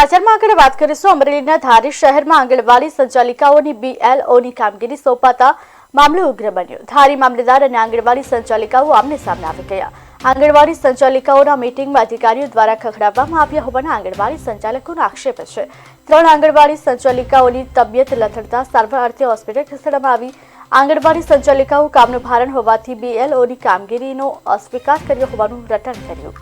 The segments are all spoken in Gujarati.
સમાચારમાં આગળ વાત કરીશું અમરેલીના ધારી શહેરમાં આંગણવાડી સંચાલિકાઓની BLOની કામગીરી સોંપાતા મામલો ઉગ્ર બન્યો। ધારી મામલેદાર અને આંગણવાડી સંચાલિકાઓ આમને સામને આવી ગયા। આંગણવાડી સંચાલિકાઓના મીટિંગમાં અધિકારીઓ દ્વારા ખખડાવવામાં આવ્યા હોવાના આંગણવાડી સંચાલકોનો આક્ષેપ છે। 3 આંગણવાડી સંચાલિકાઓની તબિયત લથડતા સારવાર અર્થે હોસ્પિટલ ખસેડવામાં આવી। આંગણવાડી સંચાલિકાઓ કામનું ભારણ હોવાથી BLOની કામગીરીનો અસ્વીકાર કર્યો હોવાનું રટણ કર્યું।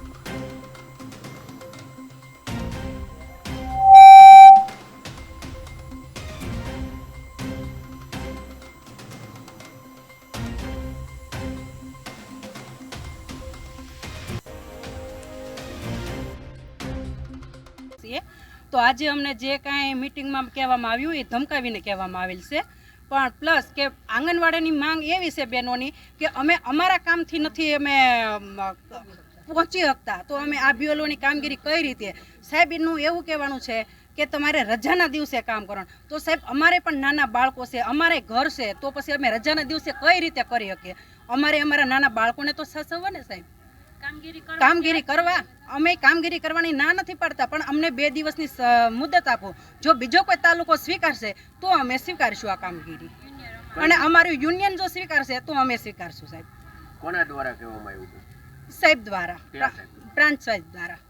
तो आज अमने जे कांई मीटिंग में कहेवामां आव्युं ए धमकावीने कहेवामां आवेल छे। पण प्लस के आंगणवाड़ीनी मांग एवी छे बहनोनी के अमे अमारा कामथी नथी अमे पहोंची शकता, तो अमे आ BLOनी कामगीरी कई रीते। साहेबનું એવું કહેવાનું છે કે તમારે રજાના દિવસે કામ કરવાનું। તો સાહેબ અમારે પણ નાના બાળકો છે, અમારે ઘર છે, તો પછી અમે રજાના દિવસે કઈ રીતે કરી શકીએ? અમારે અમારા નાના બાળકોને તો સાચવવા ને સાહેબ। કામગીરી કરવા અમે કામગીરી કરવાની ના નથી પાડતા, પણ અમને 2 દિવસની મુદત આપો। જો બીજો કોઈ તાલુકો સ્વીકારશે તો અમે સ્વીકારશું આ કામગીરી, અને અમારું યુનિયન જો સ્વીકારશે તો અમે સ્વીકારશું સાહેબ। કોના દ્વારા કહેવામાં આવ્યું હતું? સાહેબ દ્વારા, પ્રાંત સાહેબ દ્વારા,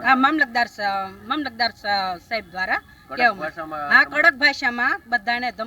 હા મામલતદાર સાહેબ દ્વારા કહેવામાં। હા, કડક ભાષામાં બધાને